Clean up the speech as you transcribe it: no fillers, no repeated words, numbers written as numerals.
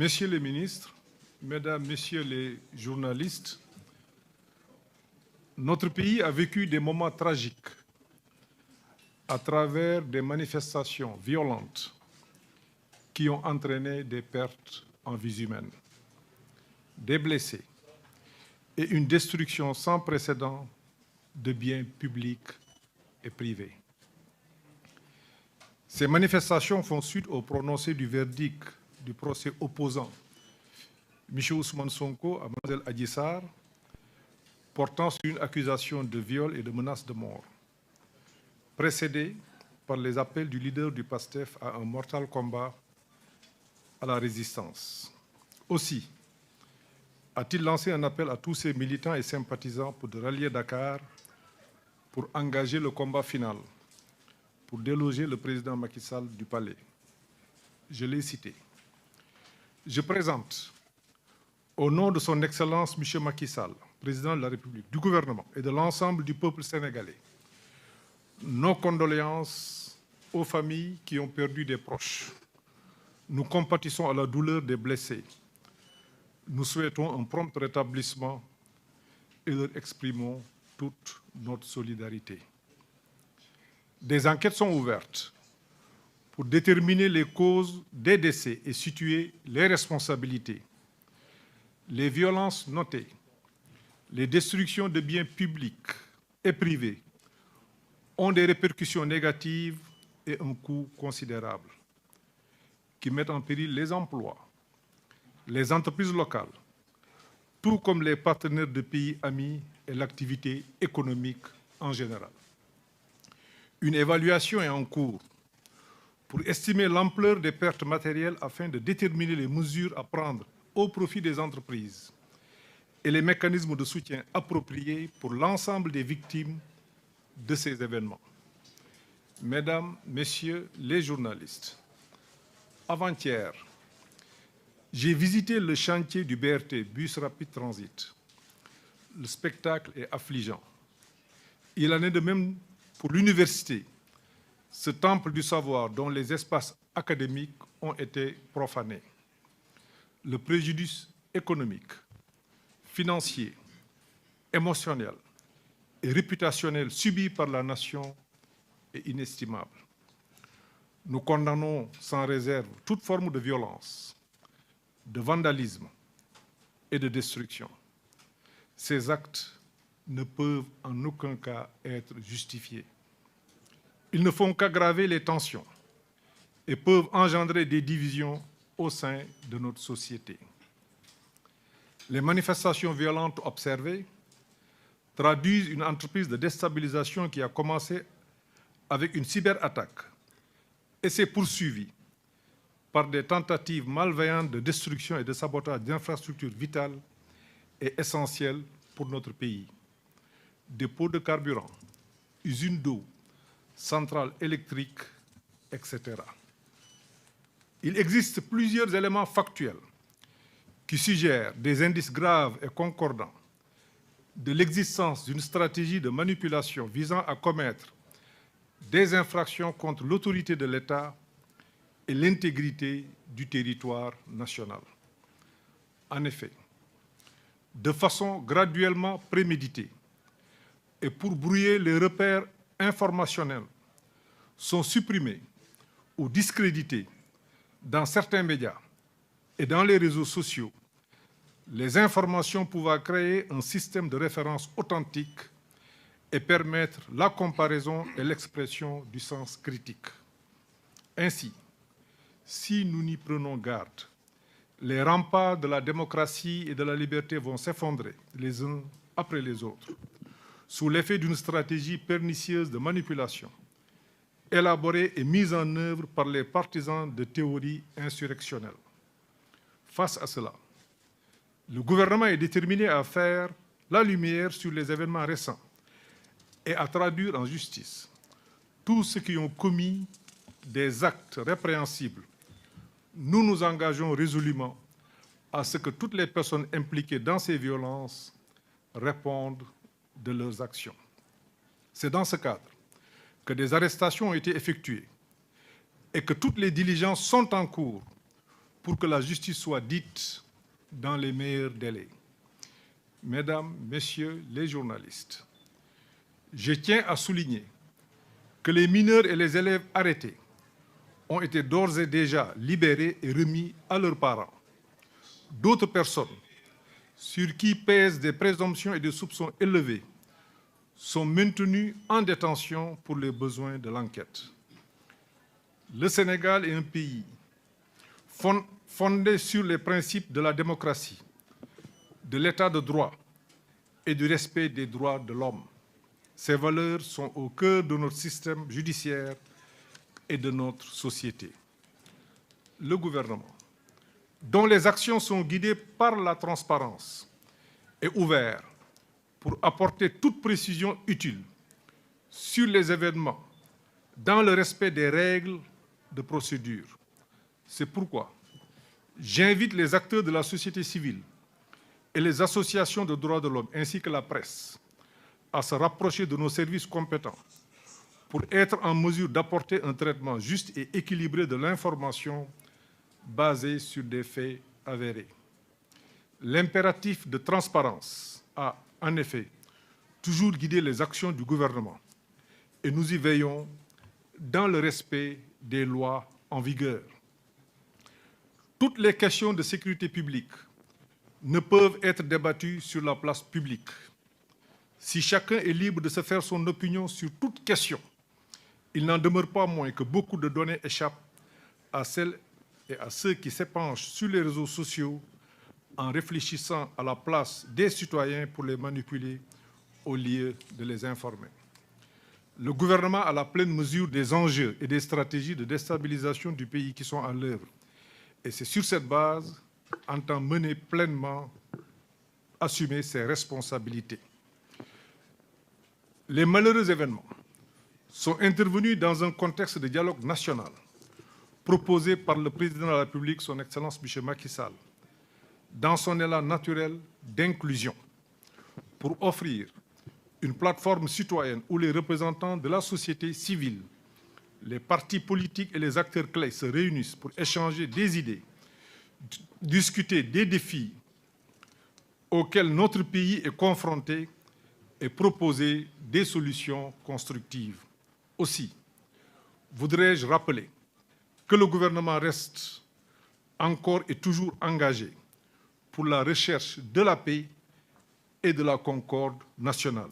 Messieurs les ministres, Mesdames, Messieurs les journalistes, notre pays a vécu des moments tragiques à travers des manifestations violentes qui ont entraîné des pertes en vies humaines, des blessés et une destruction sans précédent de biens publics et privés. Ces manifestations font suite au prononcé du verdict du procès opposant M. Ousmane Sonko à Mlle Adji Sarr, portant sur une accusation de viol et de menace de mort, précédé par les appels du leader du PASTEF à un mortal combat à la résistance. Aussi, a-t-il lancé un appel à tous ses militants et sympathisants pour de rallier Dakar pour engager le combat final, pour déloger le président Macky Sall du palais. Je l'ai cité. Je présente, au nom de son Excellence M. Macky Sall, président de la République, du gouvernement et de l'ensemble du peuple sénégalais, nos condoléances aux familles qui ont perdu des proches. Nous compatissons à la douleur des blessés. Nous souhaitons un prompt rétablissement et leur exprimons toute notre solidarité. Des enquêtes sont ouvertes pour déterminer les causes des décès et situer les responsabilités. Les violences notées, les destructions de biens publics et privés ont des répercussions négatives et un coût considérable qui mettent en péril les emplois, les entreprises locales, tout comme les partenaires de pays amis et l'activité économique en général. Une évaluation est en cours pour estimer l'ampleur des pertes matérielles afin de déterminer les mesures à prendre au profit des entreprises et les mécanismes de soutien appropriés pour l'ensemble des victimes de ces événements. Mesdames, Messieurs les journalistes, avant-hier, j'ai visité le chantier du BRT, Bus Rapid Transit. Le spectacle est affligeant. Il en est de même pour l'université, ce temple du savoir dont les espaces académiques ont été profanés. Le préjudice économique, financier, émotionnel et réputationnel subi par la nation est inestimable. Nous condamnons sans réserve toute forme de violence, de vandalisme et de destruction. Ces actes ne peuvent en aucun cas être justifiés. Ils ne font qu'aggraver les tensions et peuvent engendrer des divisions au sein de notre société. Les manifestations violentes observées traduisent une entreprise de déstabilisation qui a commencé avec une cyberattaque et s'est poursuivie par des tentatives malveillantes de destruction et de sabotage d'infrastructures vitales et essentielles pour notre pays. Dépôts de carburant, usines d'eau, centrales électriques, etc. Il existe plusieurs éléments factuels qui suggèrent des indices graves et concordants de l'existence d'une stratégie de manipulation visant à commettre des infractions contre l'autorité de l'État et l'intégrité du territoire national. En effet, de façon graduellement préméditée et pour brouiller les repères informationnels, sont supprimés ou discrédités dans certains médias et dans les réseaux sociaux les informations pouvant créer un système de référence authentique et permettre la comparaison et l'expression du sens critique. Ainsi, si nous n'y prenons garde, les remparts de la démocratie et de la liberté vont s'effondrer les uns après les autres, sous l'effet d'une stratégie pernicieuse de manipulation, élaborée et mise en œuvre par les partisans de théories insurrectionnelles. Face à cela, le gouvernement est déterminé à faire la lumière sur les événements récents et à traduire en justice tous ceux qui ont commis des actes répréhensibles. Nous nous engageons résolument à ce que toutes les personnes impliquées dans ces violences répondent de leurs actions. C'est dans ce cadre que des arrestations ont été effectuées et que toutes les diligences sont en cours pour que la justice soit dite dans les meilleurs délais. Mesdames, Messieurs les journalistes, je tiens à souligner que les mineurs et les élèves arrêtés ont été d'ores et déjà libérés et remis à leurs parents. D'autres personnes, sur qui pèsent des présomptions et des soupçons élevés, sont maintenues en détention pour les besoins de l'enquête. Le Sénégal est un pays fondé sur les principes de la démocratie, de l'état de droit et du respect des droits de l'homme. Ces valeurs sont au cœur de notre système judiciaire et de notre société. Le gouvernement, dont les actions sont guidées par la transparence, est ouvert pour apporter toute précision utile sur les événements dans le respect des règles de procédure. C'est pourquoi j'invite les acteurs de la société civile et les associations de droits de l'homme ainsi que la presse à se rapprocher de nos services compétents pour être en mesure d'apporter un traitement juste et équilibré de l'information basée sur des faits avérés. L'impératif de transparence a, en effet, toujours guidé les actions du gouvernement et nous y veillons dans le respect des lois en vigueur. Toutes les questions de sécurité publique ne peuvent être débattues sur la place publique. Si chacun est libre de se faire son opinion sur toute question, il n'en demeure pas moins que beaucoup de données échappent à celles et à ceux qui s'épanchent sur les réseaux sociaux en réfléchissant à la place des citoyens pour les manipuler au lieu de les informer. Le gouvernement a la pleine mesure des enjeux et des stratégies de déstabilisation du pays qui sont à l'œuvre. Et c'est sur cette base entend mener pleinement, assumer ses responsabilités. Les malheureux événements sont intervenus dans un contexte de dialogue national proposé par le président de la République, son Excellence M. Macky Sall, dans son élan naturel d'inclusion, pour offrir une plateforme citoyenne où les représentants de la société civile, les partis politiques et les acteurs clés se réunissent pour échanger des idées, discuter des défis auxquels notre pays est confronté et proposer des solutions constructives. Aussi, voudrais-je rappeler que le gouvernement reste encore et toujours engagé pour la recherche de la paix et de la concorde nationale.